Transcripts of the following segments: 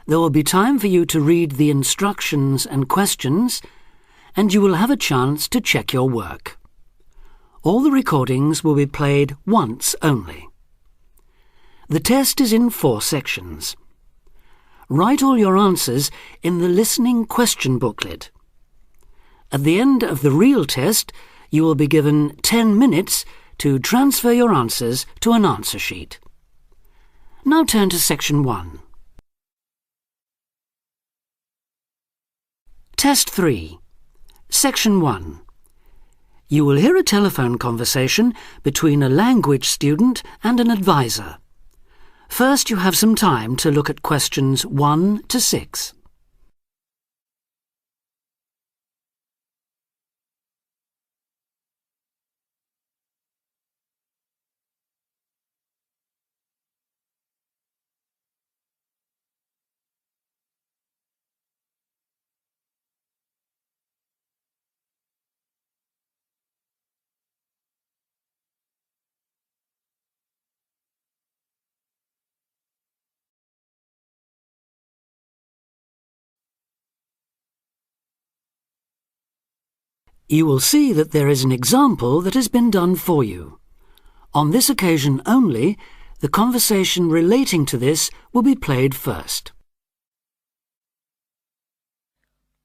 There will be time for you to read the instructions and questions, and you will have a chance to check your work. All the recordings will be played once only. The test is in 4 sections. Write all your answers in the listening question booklet. At the end of the real test, you will be given 10 minutes to transfer your answers to an answer sheet. Now turn to Section 1. Test 3. Section 1. You will hear a telephone conversation between a language student and an advisor. First, you have some time to look at questions 1 to 6. You will see that there is an example that has been done for you. On this occasion only, the conversation relating to this will be played first.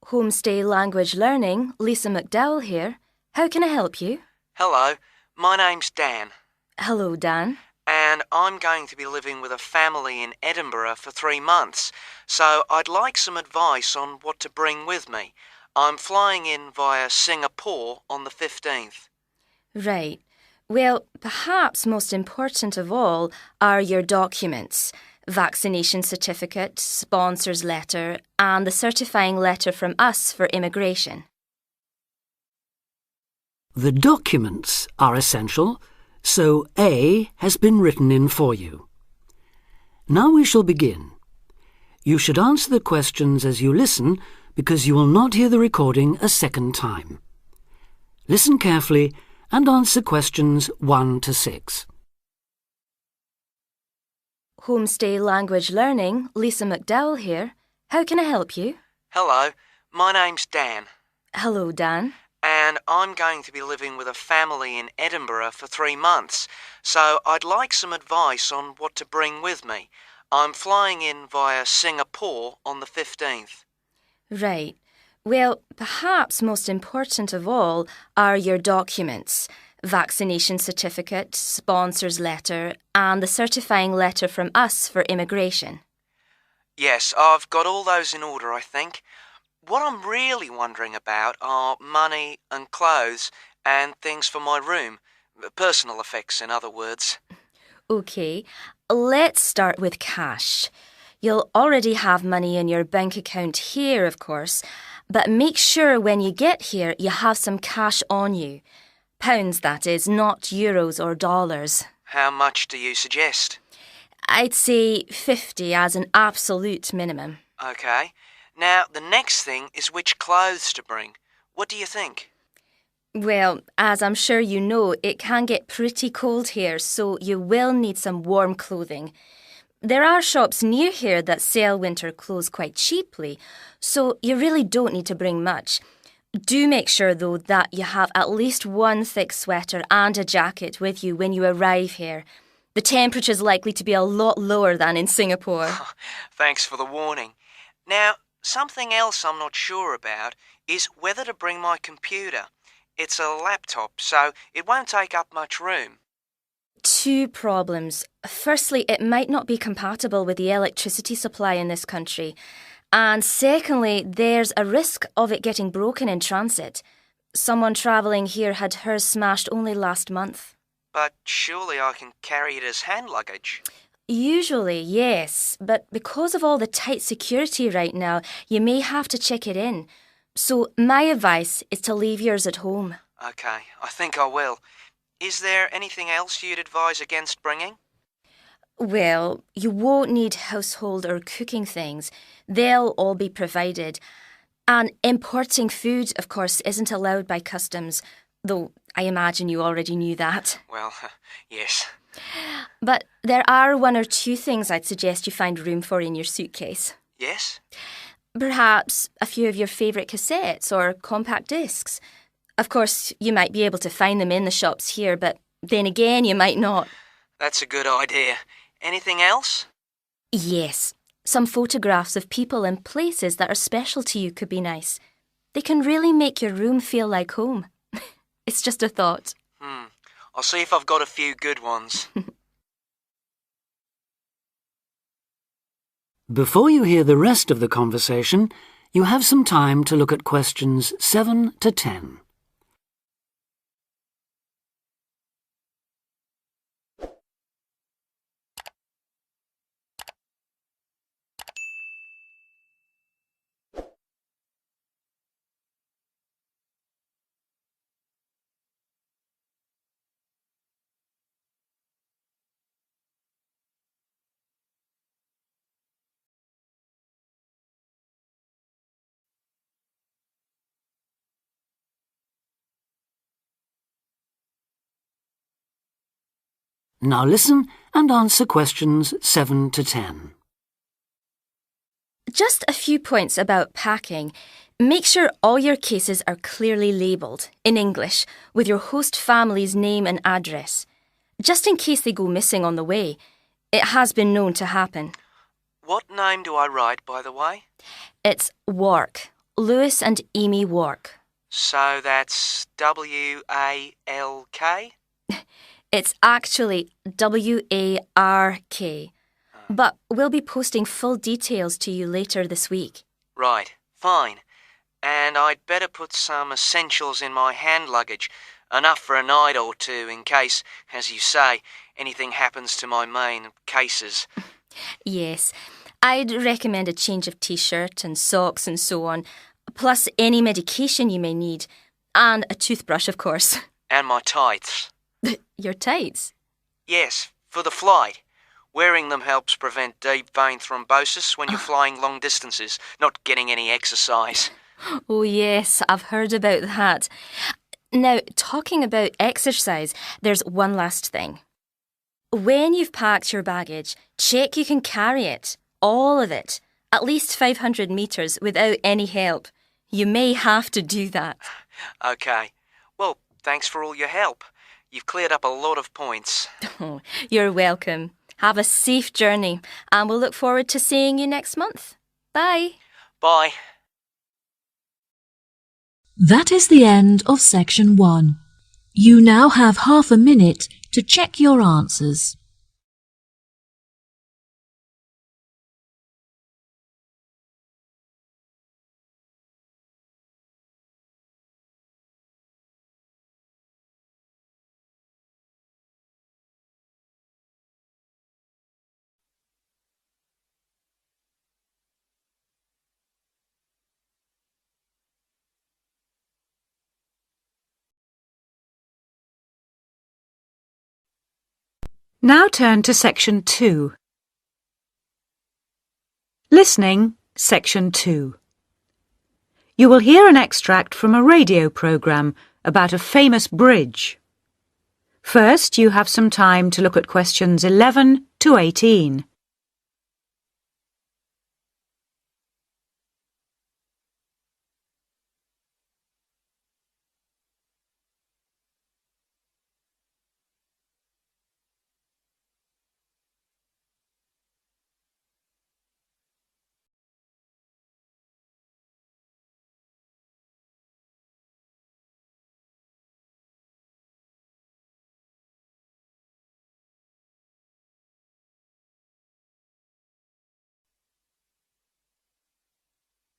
Homestay Language Learning, Lisa McDowell here. How can I help you? Hello, my name's Dan. Hello, Dan. And I'm going to be living with a family in Edinburgh for 3 months, so I'd like some advice on what to bring with me. I'm flying in via Singapore on the 15th. Right. Well, perhaps most important of all are your documents, vaccination certificate, sponsor's letter, and the certifying letter from us for immigration. The documents are essential, so A has been written in for you. Now we shall begin. You should answer the questions as you listen, because you will not hear the recording a second time. Listen carefully and answer questions 1 to 6. Homestay Language Learning, Lisa McDowell here. How can I help you? Hello, my name's Dan. Hello, Dan. And I'm going to be living with a family in Edinburgh for 3 months, so I'd like some advice on what to bring with me. I'm flying in via Singapore on the 15th. Right. Well, perhaps most important of all are your documents, vaccination certificate, sponsor's letter, and the certifying letter from us for immigration. Yes, I've got all those in order, I think. What I'm really wondering about are money and clothes and things for my room. Personal effects, in other words. OK, let's start with cash. You'll already have money in your bank account here, of course, but make sure when you get here you have some cash on you. Pounds, that is, not euros or dollars. How much do you suggest? I'd say 50 as an absolute minimum. OK. Now, the next thing is which clothes to bring. What do you think? Well, as I'm sure you know, it can get pretty cold here, so you will need some warm clothing. There are shops near here that sell winter clothes quite cheaply, so you really don't need to bring much. Do make sure, though, that you have at least one thick sweater and a jacket with you when you arrive here. The temperature's likely to be a lot lower than in Singapore. Thanks for the warning. Now, something else I'm not sure about is whether to bring my computer. It's a laptop, so it won't take up much room. 2 problems. Firstly, it might not be compatible with the electricity supply in this country. And secondly, there's a risk of it getting broken in transit. Someone travelling here had hers smashed only last month. But surely I can carry it as hand luggage. Usually, yes, but because of all the tight security right now, you may have to check it in. So my advice is to leave yours at home. OK, I think I will. Is there anything else you'd advise against bringing? Well, you won't need household or cooking things. They'll all be provided. And importing food, of course, isn't allowed by customs, though I imagine you already knew that. Well, yes. But there are 1 or 2 things I'd suggest you find room for in your suitcase. Yes? Perhaps a few of your favourite cassettes or compact discs. Of course, you might be able to find them in the shops here, but then again, you might not. That's a good idea. Anything else? Yes, some photographs of people and places that are special to you could be nice. They can really make your room feel like home. It's just a thought. I'll see if I've got a few good ones. Before you hear the rest of the conversation, you have some time to look at questions 7 to 10. Now listen and answer questions 7 to 10. Just a few points about packing. Make sure all your cases are clearly labelled, in English, with your host family's name and address. Just in case they go missing on the way. It has been known to happen. What name do I write, by the way? It's Wark. Lewis and Amy Wark. So that's W-A-L-K? It's actually W-A-R-K. But we'll be posting full details to you later this week. Right, fine. And I'd better put some essentials in my hand luggage, enough for a night or two in case, as you say, anything happens to my main cases. Yes, I'd recommend a change of t-shirt and socks and so on, plus any medication you may need, and a toothbrush, of course. And my tights. Your tights? Yes, for the flight. Wearing them helps prevent deep vein thrombosis when you're flying long distances, not getting any exercise. Oh yes, I've heard about that. Now, talking about exercise, there's one last thing. When you've packed your baggage, check you can carry it, all of it, at least 500 metres without any help. You may have to do that. OK. Well, thanks for all your help. You've cleared up a lot of points. Oh, you're welcome. Have a safe journey, and we'll look forward to seeing you next month. Bye. Bye. That is the end of section 1. You now have half a minute to check your answers. Now turn to section 2. Listening, section 2. You will hear an extract from a radio programme about a famous bridge. First, you have some time to look at questions 11 to 18.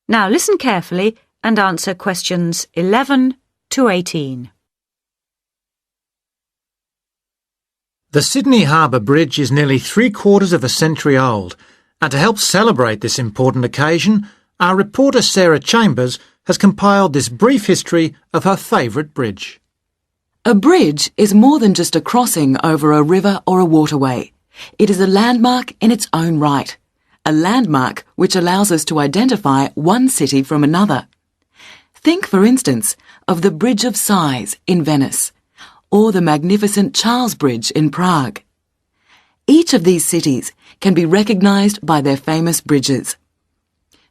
Now listen carefully and answer questions 11 to 18. The Sydney Harbour Bridge is nearly 3/4 of a century old, and to help celebrate this important occasion, our reporter Sarah Chambers has compiled this brief history of her favourite bridge. A bridge is more than just a crossing over a river or a waterway. It is a landmark in its own right. A landmark which allows us to identify one city from another. Think, for instance, of the Bridge of Sighs in Venice, or the magnificent Charles Bridge in Prague. Each of these cities can be recognised by their famous bridges.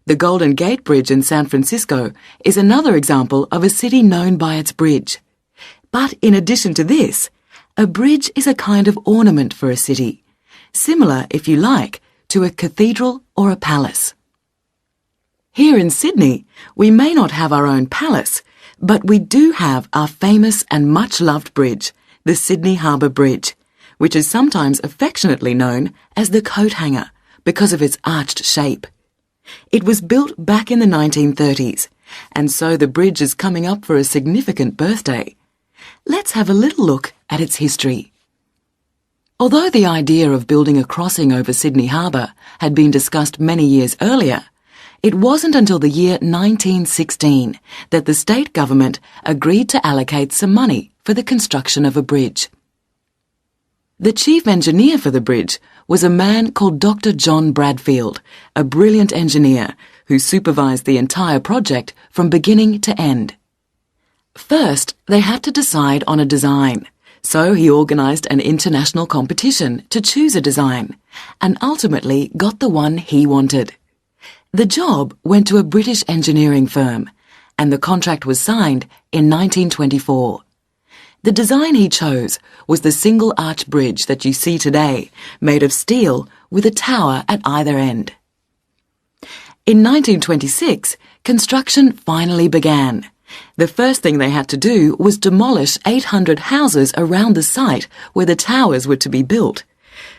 The Golden Gate Bridge in San Francisco is another example of a city known by its bridge. But in addition to this, a bridge is a kind of ornament for a city, similar, if you like, to a cathedral or a palace. Here in Sydney, we may not have our own palace, but we do have our famous and much-loved bridge, the Sydney Harbour Bridge, which is sometimes affectionately known as the coat hanger because of its arched shape. It was built back in the 1930s, and so the bridge is coming up for a significant birthday. Let's have a little look at its history. Although the idea of building a crossing over Sydney Harbour had been discussed many years earlier, it wasn't until the year 1916 that the state government agreed to allocate some money for the construction of a bridge. The chief engineer for the bridge was a man called Dr. John Bradfield, a brilliant engineer who supervised the entire project from beginning to end. First, they had to decide on a design, so he organised an international competition to choose a design, and ultimately got the one he wanted. The job went to a British engineering firm, and the contract was signed in 1924. The design he chose was the single-arch bridge that you see today, made of steel with a tower at either end. In 1926, construction finally began. The first thing they had to do was demolish 800 houses around the site where the towers were to be built.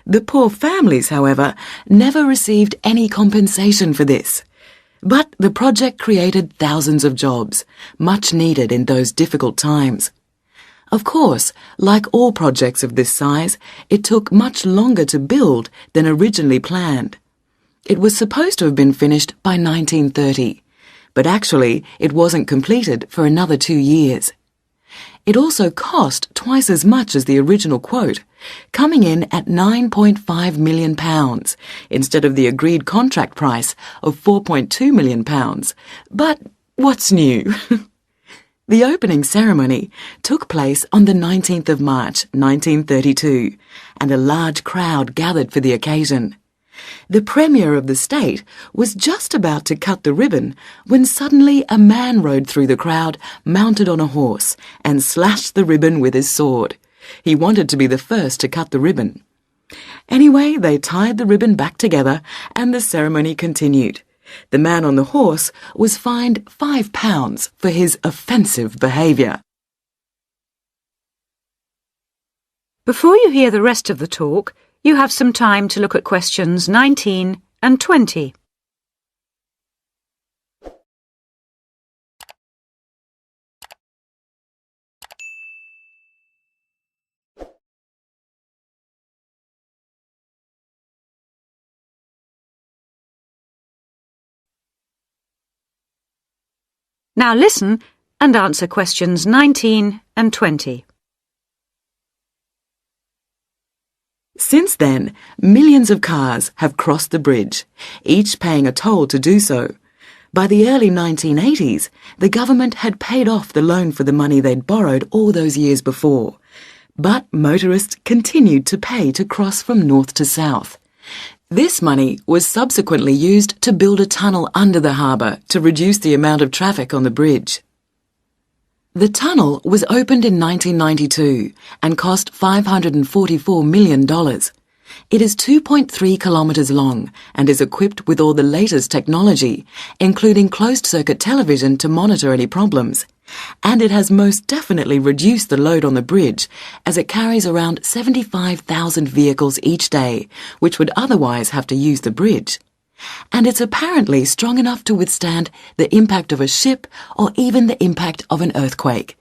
The poor families, however, never received any compensation for this. But the project created thousands of jobs, much needed in those difficult times. Of course, like all projects of this size, it took much longer to build than originally planned. It was supposed to have been finished by 1930, but actually it wasn't completed for another 2 years. It also cost twice as much as the original quote, coming in at £9.5 million instead of the agreed contract price of £4.2 million. But what's new? The opening ceremony took place on the 19th of March 1932, and a large crowd gathered for the occasion. The Premier of the state was just about to cut the ribbon when suddenly a man rode through the crowd mounted on a horse and slashed the ribbon with his sword. He wanted to be the first to cut the ribbon. Anyway, they tied the ribbon back together and the ceremony continued. The man on the horse was fined £5 for his offensive behaviour. Before you hear the rest of the talk, you have some time to look at questions 19 and 20. Now listen and answer questions 19 and 20. Since then, millions of cars have crossed the bridge, each paying a toll to do so. By the early 1980s, the government had paid off the loan for the money they'd borrowed all those years before. But motorists continued to pay to cross from north to south. This money was subsequently used to build a tunnel under the harbour to reduce the amount of traffic on the bridge. The tunnel was opened in 1992 and cost $544 million. It is 2.3 kilometres long and is equipped with all the latest technology, including closed-circuit television to monitor any problems. And it has most definitely reduced the load on the bridge, as it carries around 75,000 vehicles each day, which would otherwise have to use the bridge. And it's apparently strong enough to withstand the impact of a ship or even the impact of an earthquake.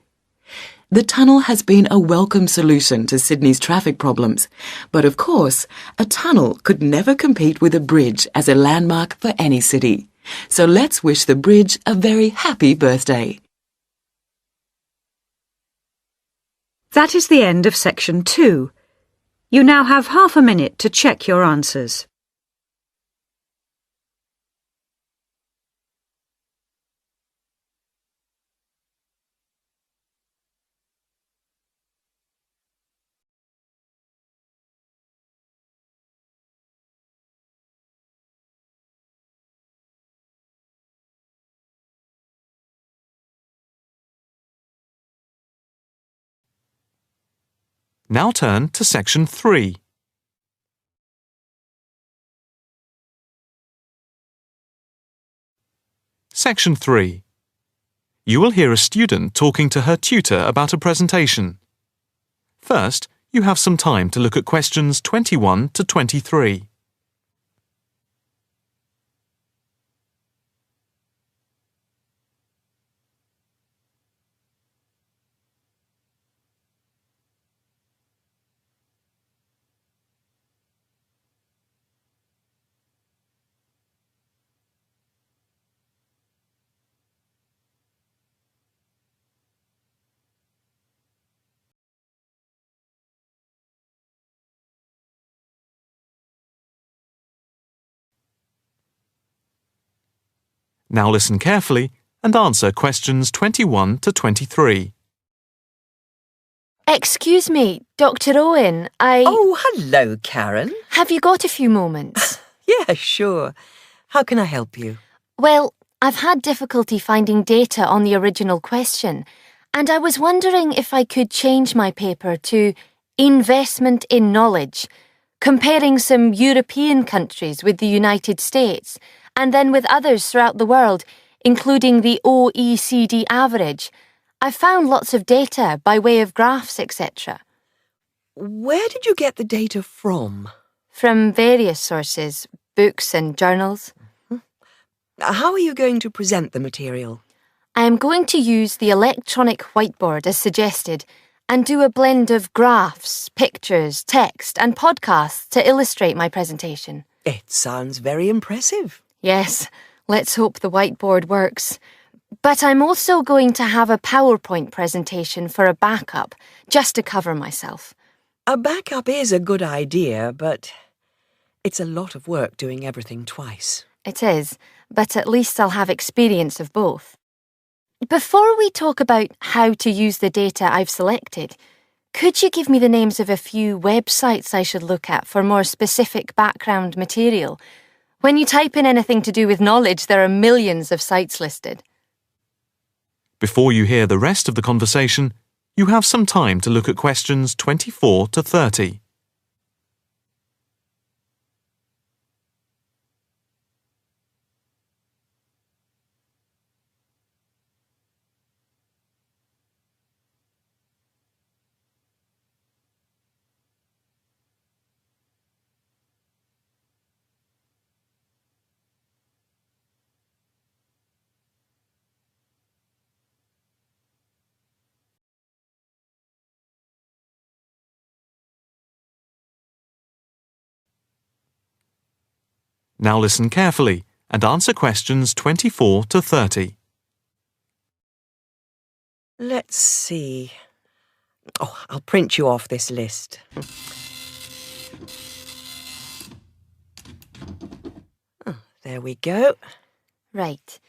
The tunnel has been a welcome solution to Sydney's traffic problems, but of course, a tunnel could never compete with a bridge as a landmark for any city. So let's wish the bridge a very happy birthday. That is the end of section 2. You now have half a minute to check your answers. Now turn to Section 3. Section 3. You will hear a student talking to her tutor about a presentation. First, you have some time to look at questions 21 to 23. Now listen carefully and answer questions 21 to 23. Excuse me, Dr. Owen, Oh, hello, Karen. Have you got a few moments? Yeah, sure. How can I help you? Well, I've had difficulty finding data on the original question, and I was wondering if I could change my paper to Investment in Knowledge, comparing some European countries with the United States, and then with others throughout the world, including the OECD average. I found lots of data by way of graphs, etc. Where did you get the data from? From various sources, books and journals. How are you going to present the material? I am going to use the electronic whiteboard as suggested and do a blend of graphs, pictures, text and podcasts to illustrate my presentation. It sounds very impressive. Yes, let's hope the whiteboard works. But I'm also going to have a PowerPoint presentation for a backup, just to cover myself. A backup is a good idea, but it's a lot of work doing everything twice. It is, but at least I'll have experience of both. Before we talk about how to use the data I've selected, could you give me the names of a few websites I should look at for more specific background material? When you type in anything to do with knowledge, there are millions of sites listed. Before you hear the rest of the conversation, you have some time to look at questions 24 to 30. Now listen carefully and answer questions 24 to 30. Let's see. Oh, I'll print you off this list. Oh, there we go. Right.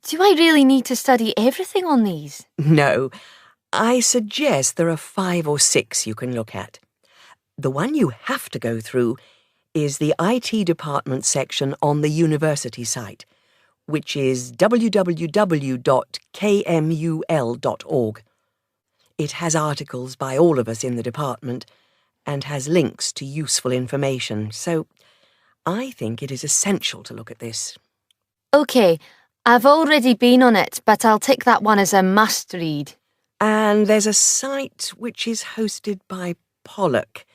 Do I really need to study everything on these? No, I suggest there are 5 or 6 you can look at. The one you have to go through is the IT department section on the university site, which is www.kmul.org. It has articles by all of us in the department and has links to useful information, so I think it is essential to look at this. OK, I've already been on it, but I'll tick that one as a must-read. And there's a site which is hosted by Pollock.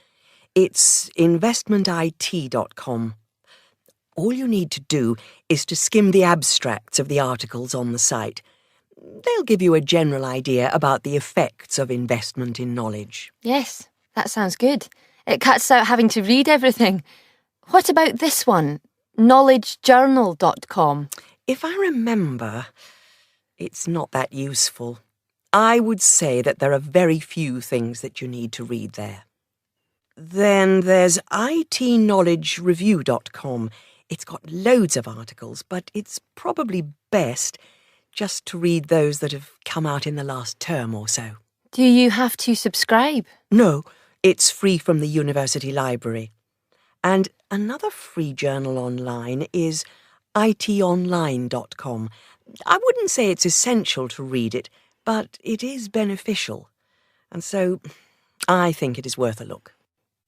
It's investmentit.com. All you need to do is to skim the abstracts of the articles on the site. They'll give you a general idea about the effects of investment in knowledge. Yes, that sounds good. It cuts out having to read everything. What about this one? knowledgejournal.com. If I remember, it's not that useful. I would say that there are very few things that you need to read there. Then there's itknowledgereview.com. It's got loads of articles, but it's probably best just to read those that have come out in the last term or so. Do you have to subscribe? No, it's free from the university library. And another free journal online is itonline.com. I wouldn't say it's essential to read it, but it is beneficial. And so I think it is worth a look.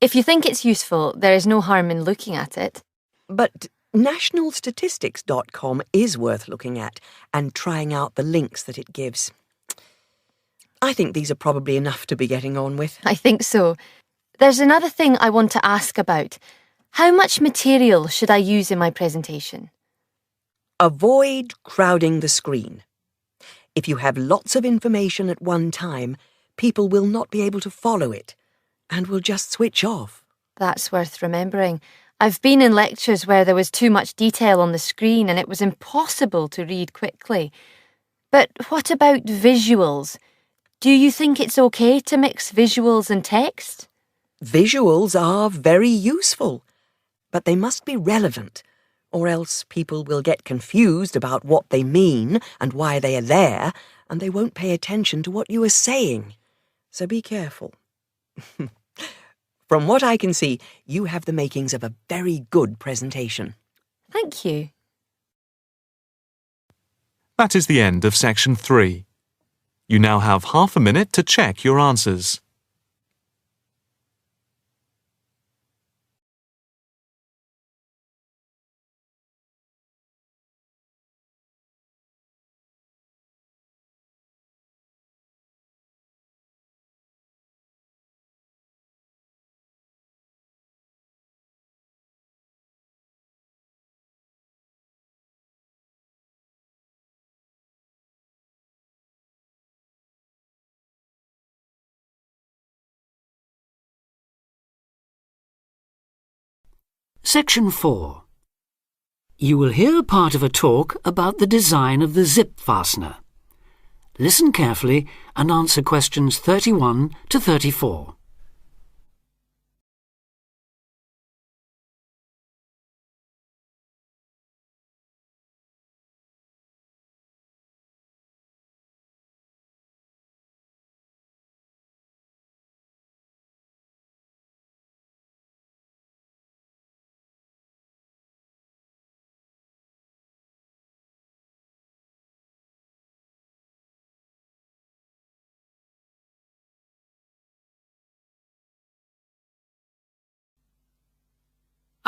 If you think it's useful, there is no harm in looking at it. But nationalstatistics.com is worth looking at and trying out the links that it gives. I think these are probably enough to be getting on with. I think so. There's another thing I want to ask about. How much material should I use in my presentation? Avoid crowding the screen. If you have lots of information at one time, people will not be able to follow it and will just switch off. That's worth remembering. I've been in lectures where there was too much detail on the screen and it was impossible to read quickly. But what about visuals? Do you think it's okay to mix visuals and text? Visuals are very useful, but they must be relevant, or else people will get confused about what they mean and why they are there, and they won't pay attention to what you are saying. So be careful. From what I can see, you have the makings of a very good presentation. Thank you. That is the end of section 3. You now have half a minute to check your answers. Section 4. You will hear part of a talk about the design of the zip fastener. Listen carefully and answer questions 31 to 34.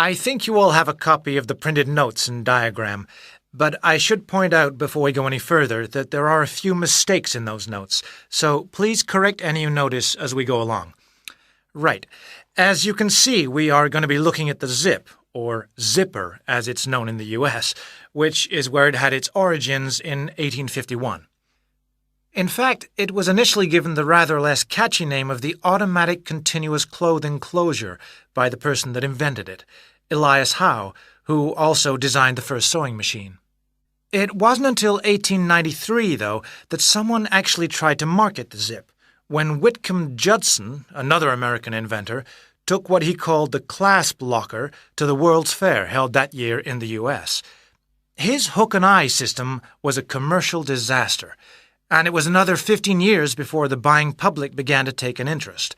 I think you all have a copy of the printed notes and diagram, but I should point out before we go any further that there are a few mistakes in those notes, so please correct any you notice as we go along. Right. As you can see, we are going to be looking at the zip, or zipper as it's known in the US, which is where it had its origins in 1851. In fact, it was initially given the rather less catchy name of the automatic continuous clothing closure by the person that invented it, Elias Howe, who also designed the first sewing machine. It wasn't until 1893, though, that someone actually tried to market the zip, when Whitcomb Judson, another American inventor, took what he called the clasp locker to the World's Fair held that year in the US. His hook-and-eye system was a commercial disaster, and it was another 15 years before the buying public began to take an interest.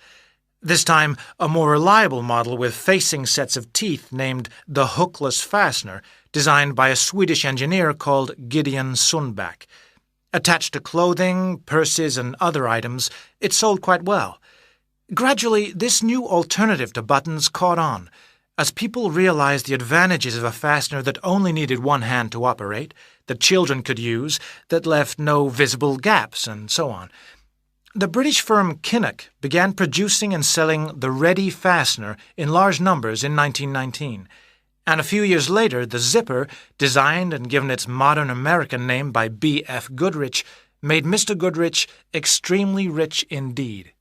This time, a more reliable model with facing sets of teeth named the hookless fastener, designed by a Swedish engineer called Gideon Sundback. Attached to clothing, purses, and other items, it sold quite well. Gradually, this new alternative to buttons caught on, as people realized the advantages of a fastener that only needed one hand to operate, that children could use, that left no visible gaps, and so on. The British firm Kinnock began producing and selling the ready fastener in large numbers in 1919, and a few years later the zipper, designed and given its modern American name by B.F. Goodrich, made Mr. Goodrich extremely rich indeed.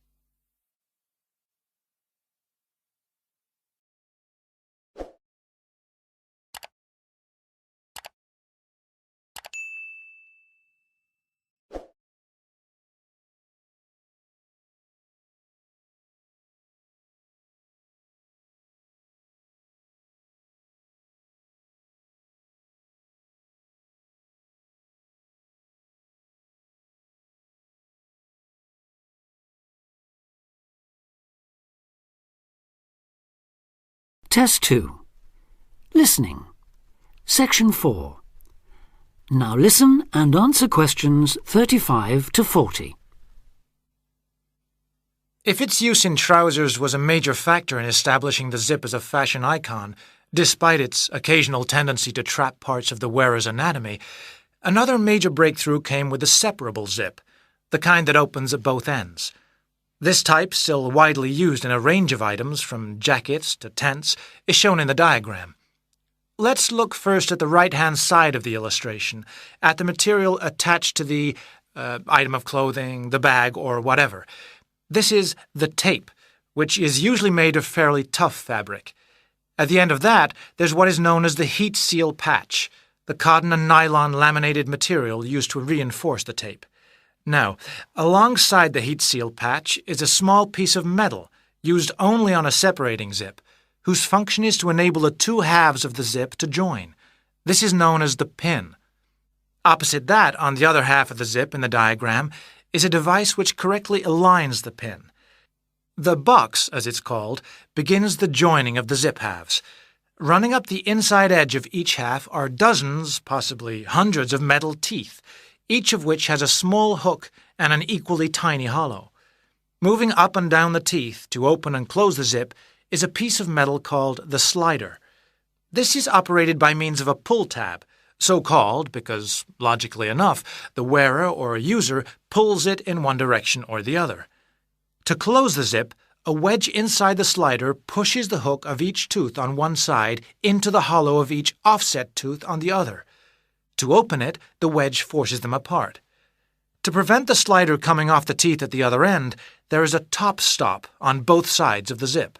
Test 2. Listening. Section 4. Now listen and answer questions 35 to 40. If its use in trousers was a major factor in establishing the zip as a fashion icon, despite its occasional tendency to trap parts of the wearer's anatomy, another major breakthrough came with the separable zip, the kind that opens at both ends. This type, still widely used in a range of items, from jackets to tents, is shown in the diagram. Let's look first at the right-hand side of the illustration, at the material attached to the item of clothing, the bag, or whatever. This is the tape, which is usually made of fairly tough fabric. At the end of that, there's what is known as the heat seal patch, the cotton and nylon laminated material used to reinforce the tape. Now, alongside the heat seal patch is a small piece of metal, used only on a separating zip, whose function is to enable the two halves of the zip to join. This is known as the pin. Opposite that, on the other half of the zip in the diagram, is a device which correctly aligns the pin. The box, as it's called, begins the joining of the zip halves. Running up the inside edge of each half are dozens, possibly hundreds of metal teeth, each of which has a small hook and an equally tiny hollow. Moving up and down the teeth to open and close the zip is a piece of metal called the slider. This is operated by means of a pull tab, so called because, logically enough, the wearer or user pulls it in one direction or the other. To close the zip, a wedge inside the slider pushes the hook of each tooth on one side into the hollow of each offset tooth on the other. To open it, the wedge forces them apart. To prevent the slider coming off the teeth at the other end, there is a top stop on both sides of the zip.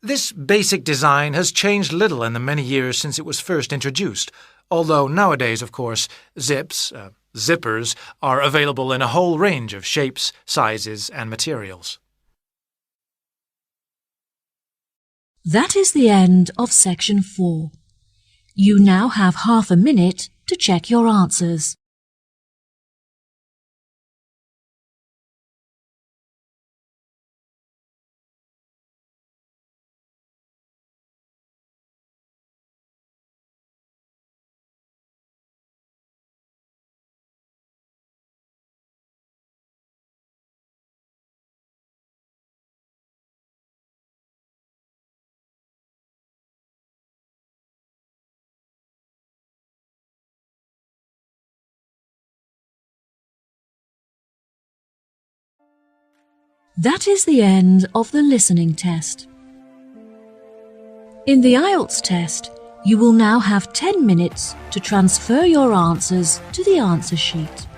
This basic design has changed little in the many years since it was first introduced, although nowadays, of course, zippers, are available in a whole range of shapes, sizes, and materials. That is the end of section 4. You now have half a minute to check your answers. That is the end of the listening test. In the IELTS test, you will now have 10 minutes to transfer your answers to the answer sheet.